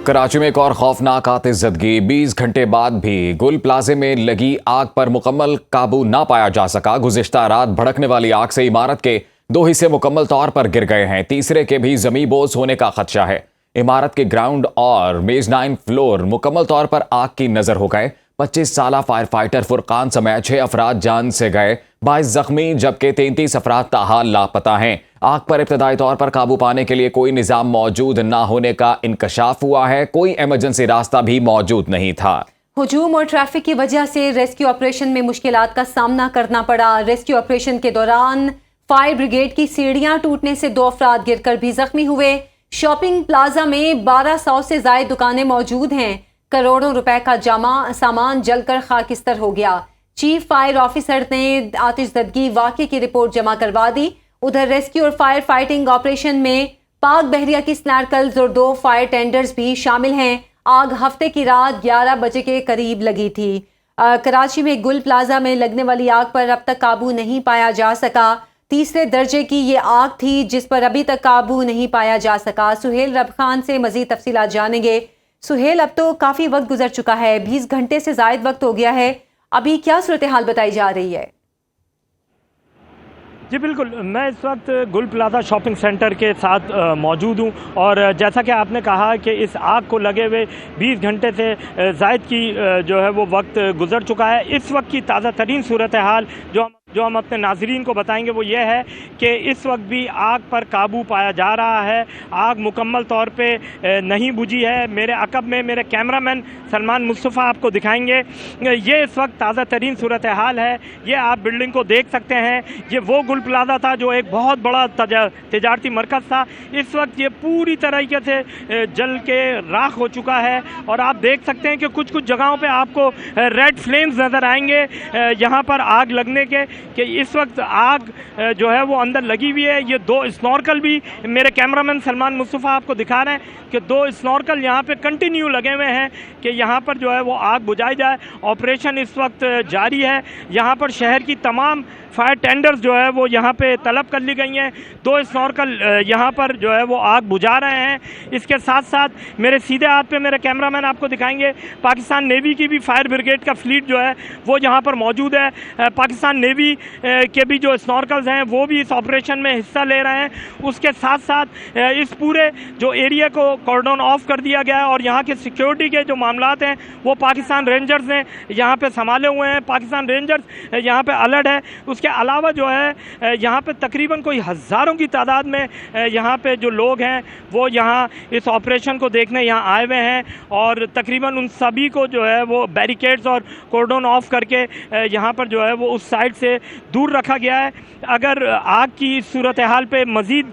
कराची में एक और खौफनाक आतिशज़दगी। 20 घंटे बाद भी गुल प्लाजे में लगी आग पर मुकम्मल काबू ना पाया जा सका। गुज़िश्ता रात भड़कने वाली आग से इमारत के 2 हिस्से मुकम्मल तौर पर गिर गए हैं। तीसरे के भी ज़मीन बोझ होने का खदशा है। इमारत के ग्राउंड और मेजनाइन फ्लोर मुकम्मल तौर पर आग की नजर हो गए। 25 साला फायर फाइटर फुरकान समेत 6 अफराद जान से गए, 22 जख्मी, जबकि 33 अफराद ताहाल लापता हैं। आग पर इब्तदाई तौर पर काबू पाने के लिए कोई निज़ाम मौजूद न होने का इंकशाफ हुआ है। कोई इमरजेंसी रास्ता भी मौजूद नहीं था। हुजूम और ट्रैफिक की वजह से रेस्क्यू ऑपरेशन में मुश्किलात का सामना करना पड़ा। रेस्क्यू ऑपरेशन के दौरान फायर ब्रिगेड की सीढ़ियां टूटने से 2 अफराद गिरकर भी जख्मी हुए। शॉपिंग प्लाजा में 1200 से ज्यादा दुकानें मौजूद हैं। करोड़ों रुपए का सामान जलकर खाकिस्तर हो गया। चीफ फायर ऑफिसर ने आतिशज़दगी वाक़े की रिपोर्ट जमा करवा दी। उधर रेस्क्यू और फायर फाइटिंग ऑपरेशन में पाक बहरिया की स्नैरकल्स और 2 फायर टेंडर्स भी शामिल हैं। आग हफ्ते की रात 11 बजे के करीब लगी थी। कराची में गुल प्लाजा में लगने वाली आग पर अब तक काबू नहीं पाया जा सका। तीसरे दर्जे की ये आग थी जिस पर अभी तक काबू नहीं पाया जा सका। सुहेल रब खान से मजीद तफसीलात जानेंगे। सुहेल, अब तो काफ़ी वक्त गुजर चुका है, 20 घंटे से ज़ायद वक्त हो गया है, अभी क्या सूरत हाल बताई जा रही है? जी बिल्कुल, मैं इस वक्त गुल प्लाजा शॉपिंग सेंटर के साथ मौजूद हूँ और जैसा कि आपने कहा कि इस आग को लगे हुए 20 घंटे से ज़ायद की जो है वो वक्त गुजर चुका है। इस वक्त की ताज़ा तरीन सूरत हाल जो हम अपने नाजरीन को बताएंगे वो ये है कि इस वक्त भी आग पर काबू पाया जा रहा है। आग मुकम्मल तौर पे नहीं बुझी है। मेरे अकब में मेरे कैमरामैन सलमान मुस्तफ़ा आपको दिखाएंगे। ये इस वक्त ताज़ा तरीन सूरत हाल है। ये आप बिल्डिंग को देख सकते हैं। ये वो गुल प्लाजा था जो एक बहुत बड़ा तजारती मरकज़ था। इस वक्त ये पूरी तरीके से जल के राख हो चुका है और आप देख सकते हैं कि कुछ कुछ जगहों पे आपको रेड फ्लेम्स नज़र आएंगे यहाँ पर आग लगने के। कि इस वक्त आग जो है वो अंदर लगी हुई है। ये 2 स्नॉर्कल भी मेरे कैमरामैन सलमान मुस्तफ़ा आपको दिखा रहे हैं कि 2 स्नॉर्कल यहाँ पे कंटिन्यू लगे हुए हैं कि यहाँ पर जो है वो आग बुझाई जाए। ऑपरेशन इस वक्त जारी है। यहाँ पर शहर की तमाम फायर टेंडर्स जो है वो यहाँ पे तलब कर ली गई हैं। 2 स्नॉर्कल यहाँ पर जो है वो आग बुझा रहे हैं। इसके साथ साथ मेरे सीधे हाथ पे मेरे कैमरामैन आपको दिखाएंगे पाकिस्तान नेवी की भी फायर ब्रिगेड का फ्लीट जो है वो यहाँ पर मौजूद है। पाकिस्तान नेवी के भी जो स्नॉर्कल्स हैं वो भी इस ऑपरेशन में हिस्सा ले रहे हैं। उसके साथ साथ इस पूरे जो एरिया को कॉर्डन ऑफ कर दिया गया है और यहाँ के सिक्योरिटी के जो मामलात हैं वो पाकिस्तान रेंजर्स ने यहाँ पे संभाले हुए हैं। पाकिस्तान रेंजर्स यहाँ पे अलर्ट है। उसके अलावा जो है यहाँ पे तकरीबन कोई हज़ारों की तादाद में यहाँ पे जो लोग हैं वो यहाँ इस ऑपरेशन को देखने यहाँ आए हुए हैं और तकरीबन उन सभी को जो है वो बैरिकेड्स और कॉर्डन ऑफ करके यहाँ पर जो है वो उस साइड से दूर रखा गया है। अगर आग की सूरत हाल पे मज़ीद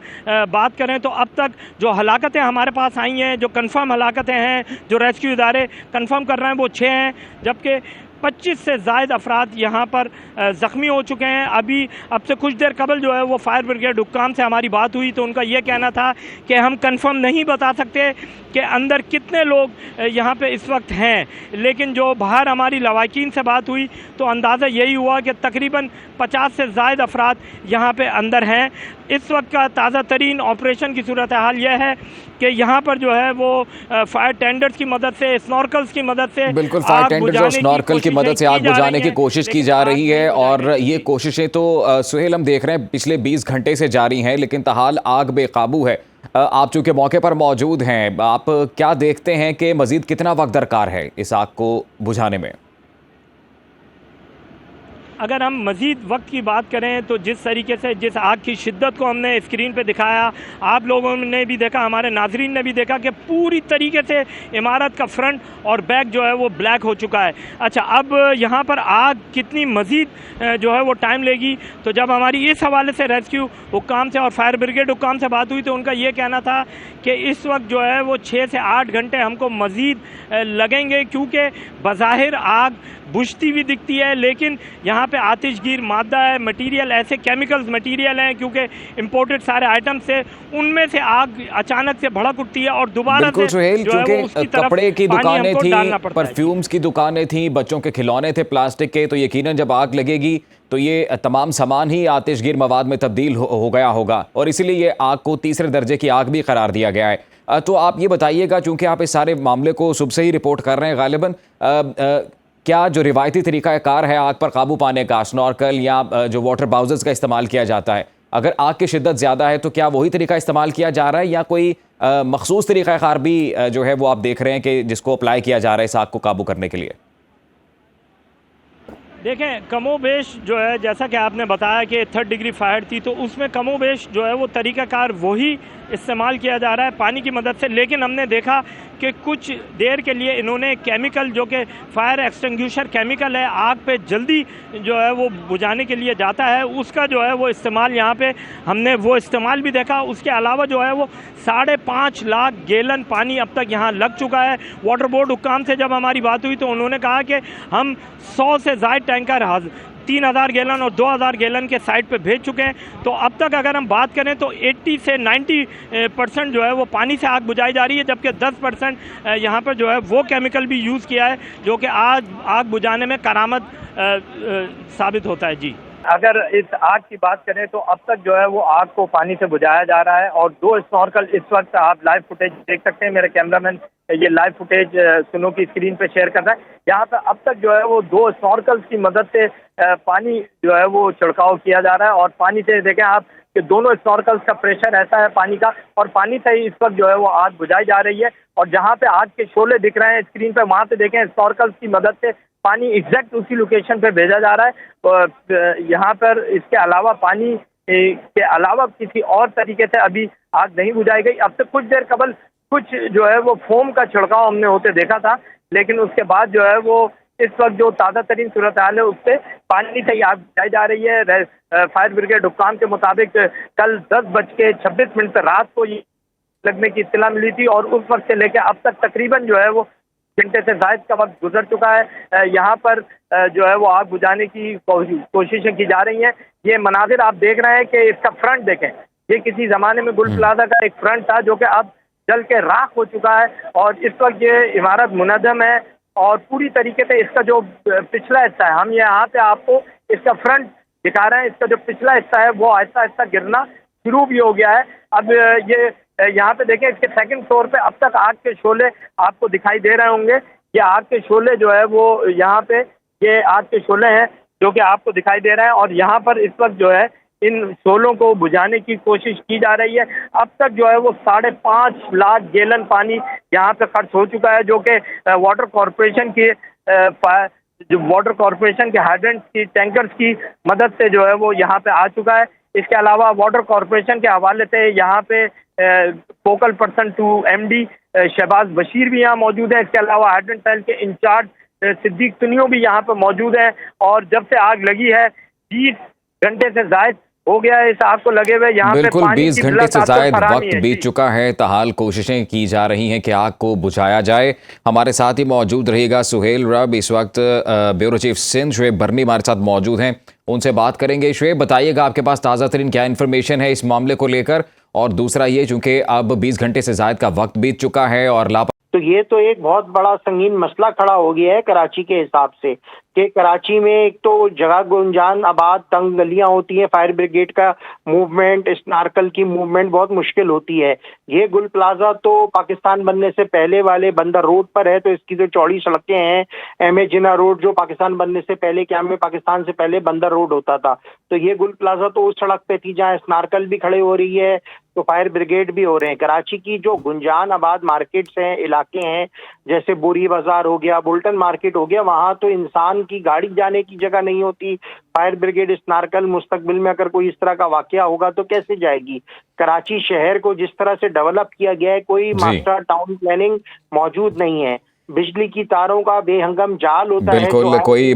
बात करें तो अब तक जो हलाकतें हमारे पास आई हैं, जो कन्फर्म हलाकतें हैं, जो रेस्क्यू इदारे कन्फर्म कर रहे हैं वो 6 हैं, जबकि 25 से ज़ायद अफराद यहाँ पर ज़ख्मी हो चुके हैं। अभी अब से कुछ देर कबल जो है वो फायर ब्रिगेड हुक्काम से हमारी बात हुई तो उनका ये कहना था कि हम कंफर्म नहीं बता सकते कि अंदर कितने लोग यहाँ पे इस वक्त हैं, लेकिन जो बाहर हमारी लवाकिन से बात हुई तो अंदाज़ा यही हुआ कि तकरीबन 50 से ज़ायद अफराद यहाँ पे अंदर हैं। इस वक्त का ताज़ा तरीन ऑपरेशन की सूरत हाल यह है कि यहाँ पर जो है वो फायर टेंडर्स की मदद से, स्नॉर्कल्स की मदद से, बिल्कुल फायर टेंडर्स और स्नॉर्कल की मदद से आग बुझाने की कोशिश की जा रही है। और ये कोशिशें तो सुहेल हम देख रहे हैं पिछले 20 घंटे से जारी हैं, लेकिन ताहाल आग बेकाबू है। आप चूंकि मौके पर मौजूद हैं, आप क्या देखते हैं कि मजीद कितना वक्त दरकार है इस आग को बुझाने में? अगर हम मज़ीद वक्त की बात करें तो जिस तरीके से जिस आग की शिद्दत को हमने स्क्रीन पे दिखाया, आप लोगों ने भी देखा, हमारे नाजरीन ने भी देखा कि पूरी तरीके से इमारत का फ्रंट और बैक जो है वो ब्लैक हो चुका है। अच्छा, अब यहाँ पर आग कितनी मज़ीद जो है वो टाइम लेगी, तो जब हमारी इस हवाले से रेस्क्यू हुक्काम से और फायर ब्रिगेड हुक्काम से बात हुई तो उनका ये कहना था कि इस वक्त जो है वो 6 से 8 घंटे हमको मज़ीद लगेंगे, क्योंकि बज़ाहिर आग बुझती हुई दिखती है लेकिन यहाँ पे आतिशगीर मादा है, मटेरियल ऐसे केमिकल्स मटेरियल हैं क्योंकि इंपोर्टेड सारे आइटम से उनमें से आग अचानक से भड़क उठती है और दोबारा से सुहेल, क्योंकि कपड़े की दुकानें थी, परफ्यूम्स की दुकानें थी, बच्चों के खिलौने थे प्लास्टिक के, तो यकीनन जब आग लगेगी तो ये तमाम सामान ही आतिशगीर मवाद में तब्दील हो गया होगा और इसीलिए ये आग को तीसरे दर्जे की आग भी करार दिया गया है। तो आप ये बताइएगा, चूंकि आप इस सारे मामले को सुबह से ही रिपोर्ट कर रहे हैं गालिबन, क्या जो रिवायती तरीक़ाकार है आग पर काबू पाने का, स्नॉर्कल या जो वाटर बाउजर्स का इस्तेमाल किया जाता है, अगर आग की शिद्दत ज़्यादा है तो क्या वही तरीका इस्तेमाल किया जा रहा है या कोई मखसूस तरीक़ाकार भी जो है वो आप देख रहे हैं कि जिसको अप्लाई किया जा रहा है इस आग को काबू करने के लिए? देखें, कमोबेश जो है, जैसा कि आपने बताया कि 3rd डिग्री फायर थी, तो उसमें कमोबेश जो है वो तरीक़ाकार वही इस्तेमाल किया जा रहा है पानी की मदद से। लेकिन हमने देखा कि कुछ देर के लिए इन्होंने केमिकल, जो कि फायर एक्सटिंग्विशर केमिकल है, आग पे जल्दी जो है वो बुझाने के लिए जाता है, उसका जो है वो इस्तेमाल यहाँ पे हमने वो इस्तेमाल भी देखा। उसके अलावा जो है वो 5.5 लाख गैलन पानी अब तक यहाँ लग चुका है। वाटर बोर्ड हुक्काम से जब हमारी बात हुई तो उन्होंने कहा कि हम 100 से ज़ायद टैंकर 3000 गैलन और 2000 गैलन के साइट पे भेज चुके हैं। तो अब तक अगर हम बात करें तो 80 से 90% जो है वो पानी से आग बुझाई जा रही है, जबकि 10% यहाँ पर जो है वो केमिकल भी यूज़ किया है, जो कि आज आग बुझाने में करामत साबित होता है। जी, अगर इस आग की बात करें तो अब तक जो है वो आग को पानी से बुझाया जा रहा है और 2 स्नॉर्कल इस वक्त आप लाइव फुटेज देख सकते हैं। मेरे कैमरामैन ये लाइव फुटेज सुनो की स्क्रीन पे शेयर कर रहा है। यहाँ पे अब तक जो है वो 2 स्नॉर्कल्स की मदद से पानी जो है वो छिड़काव किया जा रहा है और पानी से देखें आप कि दोनों स्नॉर्कल्स का प्रेशर ऐसा है पानी का, और पानी से ही इस वक्त जो है वो आग बुझाई जा रही है। और जहाँ पे आग के शोले दिख रहे हैं स्क्रीन पे, वहाँ पे देखें स्नॉर्कल्स की मदद से पानी एग्जैक्ट उसी लोकेशन पे भेजा जा रहा है। यहाँ पर इसके अलावा पानी के अलावा किसी और तरीके से अभी आग नहीं बुझाई गई। अब से कुछ देर कबल कुछ जो है वो फोम का छिड़काव हमने होते देखा था, लेकिन उसके बाद जो है वो इस वक्त जो ताज़ा तरीन सूरत हाल है उससे पानी से ही आग बुझाई जा रही है। फायर ब्रिगेड हुक्काम के मुताबिक कल 10:26 पर रात को ये लगने की इत्तला मिली थी और उस वक्त से लेकर अब तक तकरीबन जो है वो घंटे से ज़ायद का वक्त गुजर चुका है। यहाँ पर जो है वो आग बुझाने की कोशिशें की जा रही हैं। ये मनाजिर आप देख रहे हैं कि इसका फ्रंट देखें, ये किसी ज़माने में गुल प्लाजा का एक फ्रंट था जो कि अब जल के राख हो चुका है और इस वक्त ये इमारत मुनज़्ज़म है और पूरी तरीके से इसका जो पिछला हिस्सा है, हम यहाँ पे आपको इसका फ्रंट दिखा रहे हैं, इसका जो पिछला हिस्सा है वो आहिस्ता आहिस्ता गिरना शुरू भी हो गया है। अब ये यहाँ पे देखें, इसके 2nd फ्लोर पे अब तक आग के शोले आपको दिखाई दे रहे होंगे। ये आग के शोले जो है वो यहाँ पे ये आग के शोले हैं जो कि आपको दिखाई दे रहे हैं और यहाँ पर इस वक्त जो है इन शोलों को बुझाने की कोशिश की जा रही है। अब तक जो है वो 5.5 लाख गैलन पानी यहाँ पे खर्च हो चुका है, जो कि वाटर कॉरपोरेशन के हाइड्रेंट की टैंकर्स की मदद से जो है वो यहाँ पे आ चुका है। इसके अलावा वाटर कॉरपोरेशन के हवाले से यहाँ पे focal person to MD Shahbaz Bashir भी यहाँ मौजूद है। इसके अलावा हाइड्रेंट सेल के इंचार्ज सिद्दीक तुनियो भी यहाँ पे मौजूद है और जब से आग लगी है 20 घंटे से ज़ायद हो गया है इस आग को लगे हुए। यहाँ बिल्कुल, पे 20 घंटे से ज़ायद वक्त बीत चुका है। ताहाल कोशिशें की जा रही हैं कि आग को बुझाया जाए। हमारे साथ ही मौजूद रहेगा सुहेल रब, इस वक्त ब्यूरो चीफ सिंध शुएब बरनी हमारे साथ मौजूद हैं, उनसे बात करेंगे। शुएब, बताइएगा आपके पास ताज़ा तरीन क्या इन्फॉर्मेशन है इस मामले को लेकर, और दूसरा ये चूँकि अब 20 घंटे से ज़ायद का वक्त बीत चुका है और तो ये तो एक बहुत बड़ा संगीन मसला खड़ा हो गया है कराची के हिसाब से कि कराची में एक तो जगह गुंजान आबाद तंग गलियां होती हैं, फायर ब्रिगेड का मूवमेंट, स्नार्कल की मूवमेंट बहुत मुश्किल होती है। ये गुल प्लाजा तो पाकिस्तान बनने से पहले वाले बंदर रोड पर है, तो इसकी जो चौड़ी सड़कें हैं, MA जिन्ना रोड जो पाकिस्तान बनने से पहले क्या में पाकिस्तान से पहले बंदर रोड होता था, तो ये गुल प्लाजा तो उस सड़क पे थी जहाँ स्नार्कल भी खड़े हो रही है तो फायर ब्रिगेड भी हो रहे हैं। कराची की जो गुंजान आबाद मार्केट्स हैं, इलाके हैं, जैसे बोरी बाजार हो गया, बुल्टन मार्केट हो गया, वहां तो इंसान की गाड़ी जाने की जगह नहीं होती। फायर ब्रिगेड स्नार्कल मुस्तकबिल में अगर कोई इस तरह का वाकया होगा तो कैसे जाएगी। कराची शहर को जिस तरह से डेवलप किया गया है, कोई मास्टर टाउन प्लानिंग मौजूद नहीं है। बिजली की तारों का बेहंगम जाल होता है। बिल्कुल, कोई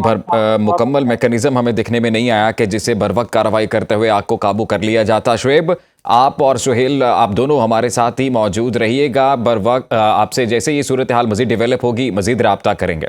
मुकम्मल मैकेनिज्म हमें दिखने में नहीं आया कि जिसे बर वक्त कार्रवाई करते हुए आग को काबू कर लिया जाता। शुएब, आप और सुहेल, आप दोनों हमारे साथ ही मौजूद रहिएगा। बर वक्त आपसे जैसे ये सूरत हाल मजीद डेवलप होगी मजीद राब्ता करेंगे।